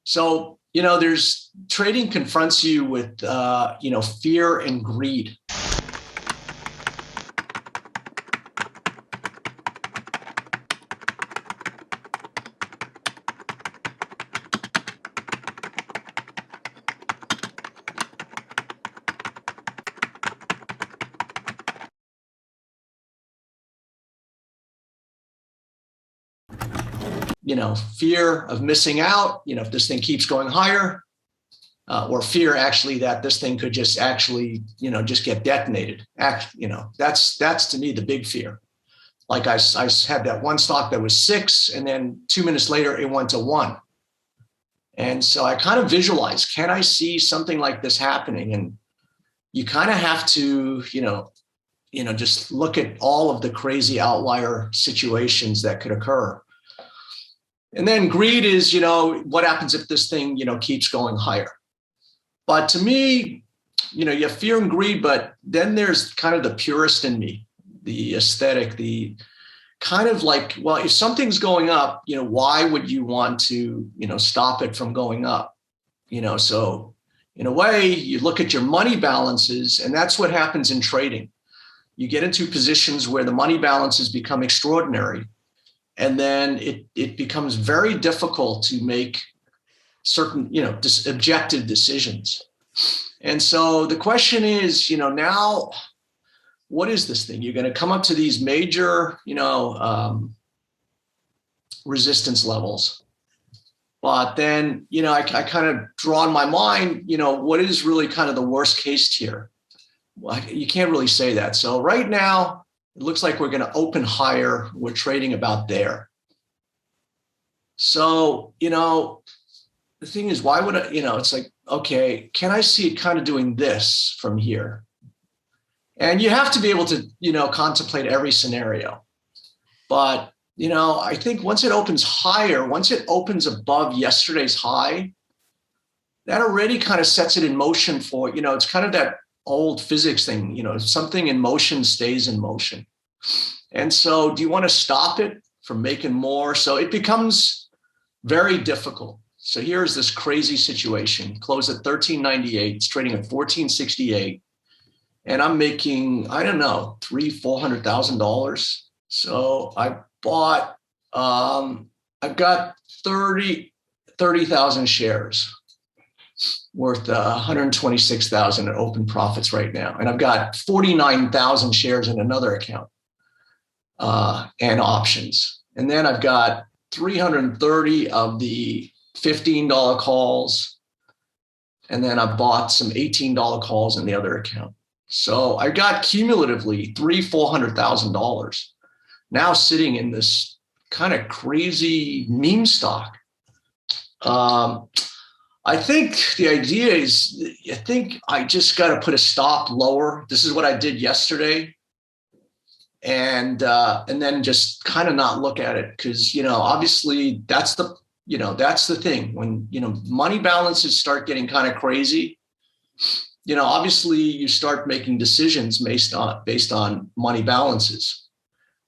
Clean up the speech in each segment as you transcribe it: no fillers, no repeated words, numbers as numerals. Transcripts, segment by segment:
So, there's trading confronts you with, fear and greed. Fear of missing out, if this thing keeps going higher, or fear actually that this thing could just actually, just get detonated. That's to me the big fear. Like I had that one stock that was 6, and then 2 minutes later it went to 1. And so I kind of visualize, can I see something like this happening? And you kind of have to, just look at all of the crazy outlier situations that could occur. And then greed is, what happens if this thing, keeps going higher? But to me, you have fear and greed, but then there's kind of the purist in me, the aesthetic, the kind of like, well, if something's going up, why would you want to, stop it from going up? So in a way, you look at your money balances, and that's what happens in trading. You get into positions where the money balances become extraordinary. And then it becomes very difficult to make certain, objective decisions. And so the question is, now, what is this thing? You're going to come up to these major, resistance levels. But then, I kind of draw in my mind, what is really kind of the worst case here? Well, you can't really say that. So right now, it looks like we're going to open higher. We're trading about there. So, the thing is, why would I, it's like, okay, can I see it kind of doing this from here? And you have to be able to, contemplate every scenario. But, I think once it opens higher, once it opens above yesterday's high, that already kind of sets it in motion for, it's kind of that old physics thing, something in motion stays in motion. And so do you want to stop it from making more? So it becomes very difficult. So here's this crazy situation, closed at 1398, it's trading at 1468. And I'm making, I don't know, $300,000-$400,000. So I bought, I've got 30,000 shares worth 126,000 at open profits right now. And I've got 49,000 shares in another account and options. And then I've got 330 of the $15 calls. And then I bought some $18 calls in the other account. So I got cumulatively $400,000 now sitting in this kind of crazy meme stock. I think the idea is, I think I just got to put a stop lower. This is what I did yesterday. And then just kind of not look at it because, obviously that's the thing when, money balances start getting kind of crazy, obviously you start making decisions based on money balances,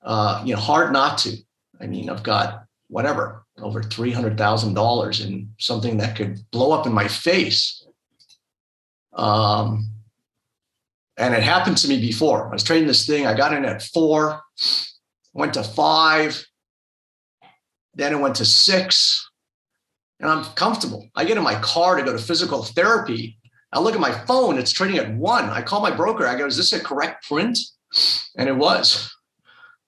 hard not to. I mean, I've got whatever, over $300,000 in something that could blow up in my face. And it happened to me before. I was trading this thing. I got in at 4, went to 5, then it went to 6, and I'm comfortable. I get in my car to go to physical therapy. I look at my phone, it's trading at 1. I call my broker. I go, is this a correct print? And it was.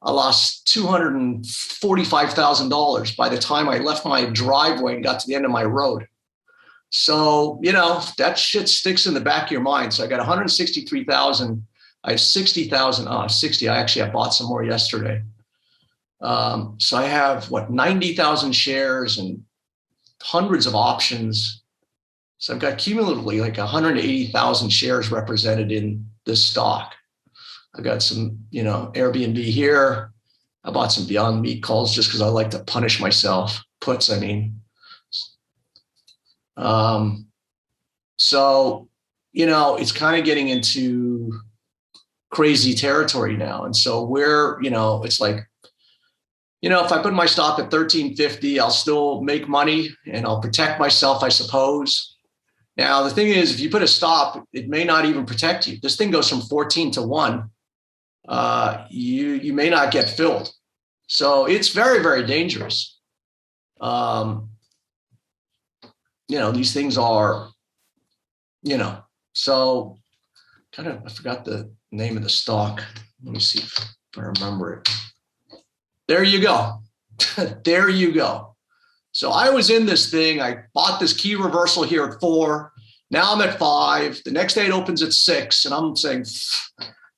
I lost $245,000 by the time I left my driveway and got to the end of my road. So, that shit sticks in the back of your mind. So I got 163,000. I have 60,000, 60. I bought some more yesterday. So I have 90,000 shares and hundreds of options. So I've got cumulatively like 180,000 shares represented in this stock. I got some, Airbnb here. I bought some Beyond Meat calls just because I like to punish myself. Puts, I mean. So, it's kind of getting into crazy territory now. And so it's like, if I put my stop at 1350, I'll still make money and I'll protect myself, I suppose. Now, the thing is, if you put a stop, it may not even protect you. This thing goes from 14 to 1. You may not get filled. So it's very, very dangerous. These things are, so I forgot the name of the stock. Let me see if I remember it. There you go. There you go. So I was in this thing. I bought this key reversal here at 4. Now I'm at 5. The next day it opens at 6. And I'm saying,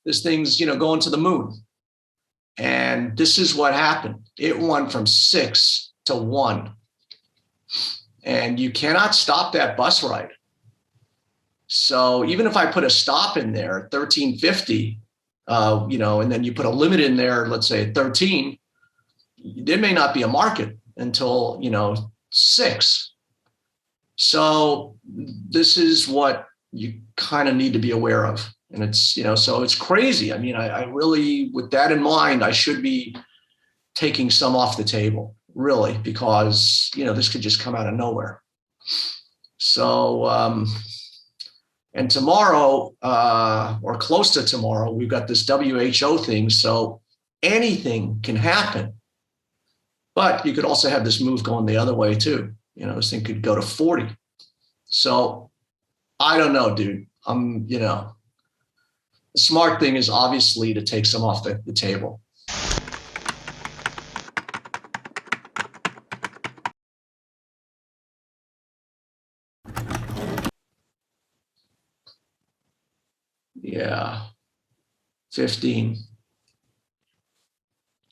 this thing's, going to the moon. And this is what happened. It went from 6 to 1. And you cannot stop that bus ride. So even if I put a stop in there at 1350, and then you put a limit in there, let's say at 13, there may not be a market until, 6. So this is what you kind of need to be aware of. And it's, so it's crazy. I mean, I really, with that in mind, I should be taking some off the table, really, because, this could just come out of nowhere. So, and tomorrow, or close to tomorrow, we've got this WHO thing. So anything can happen. But you could also have this move going the other way too. This thing could go to 40. So I don't know, dude. The smart thing is obviously to take some off the table. Yeah, 15.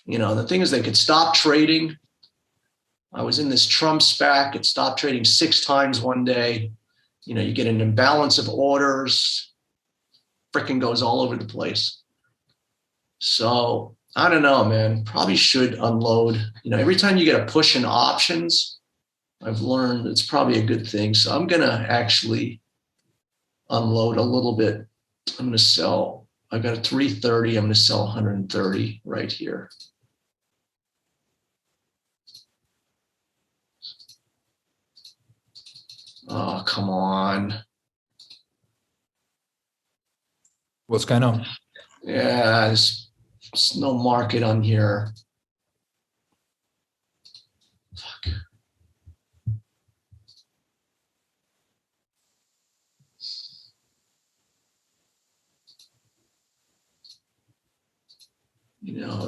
The thing is they could stop trading. I was in this Trump SPAC. It stopped trading 6 times one day. You get an imbalance of orders. Frickin' goes all over the place. So I don't know, man. Probably should unload. Every time you get a push in options, I've learned it's probably a good thing. So I'm going to actually unload a little bit. I'm going to sell. I've got a 330. I'm going to sell 130 right here. Oh, come on. What's going on? Yeah, there's no market on here. Fuck.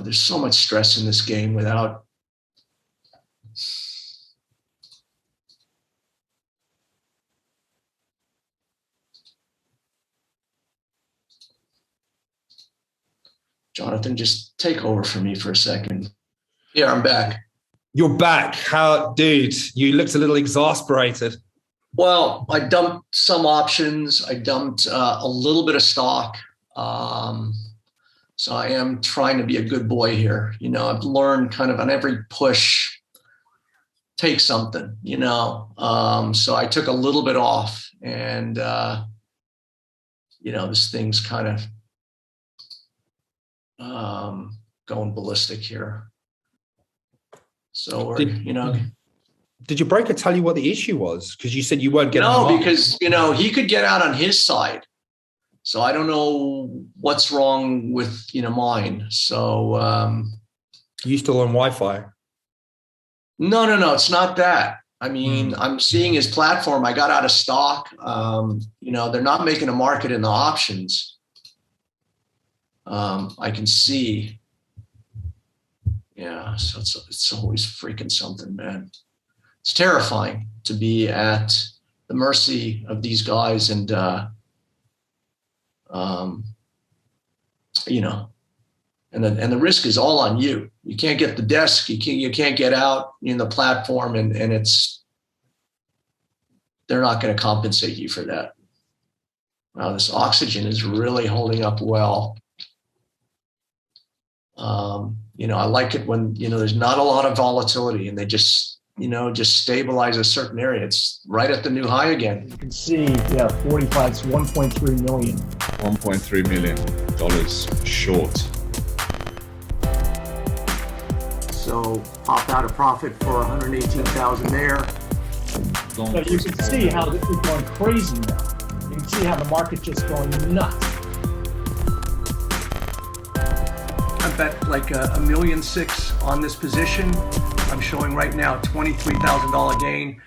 There's so much stress in this game without. Jonathan, just take over for me for a second. Yeah, I'm back. You're back. How, dude, you looked a little exasperated. Well, I dumped some options. I dumped a little bit of stock. So I am trying to be a good boy here. I've learned kind of on every push, take something, So I took a little bit off and, this thing's kind of going ballistic here. So we're, Did your broker tell you what the issue was? Because you said you weren't getting. No, because he could get out on his side. So I don't know what's wrong with mine. So you still on Wi-Fi? No, it's not that. I mean, I'm seeing his platform. I got out of stock. They're not making a market in the options. I can see. Yeah, so it's always freaking something, man. It's terrifying to be at the mercy of these guys, and and the risk is all on you. You can't get the desk. You can't get out in the platform, and they're not going to compensate you for that. Wow, this OCGN is really holding up well. I like it when, there's not a lot of volatility and they just stabilize a certain area. It's right at the new high again. You can see, 45, it's 1.3 million. $1.3 million short. So pop out a profit for 118,000 there. So you can see how this is going crazy now. You can see how the market's just going nuts. I bet like $1.6 million on this position. I'm showing right now $23,000 gain.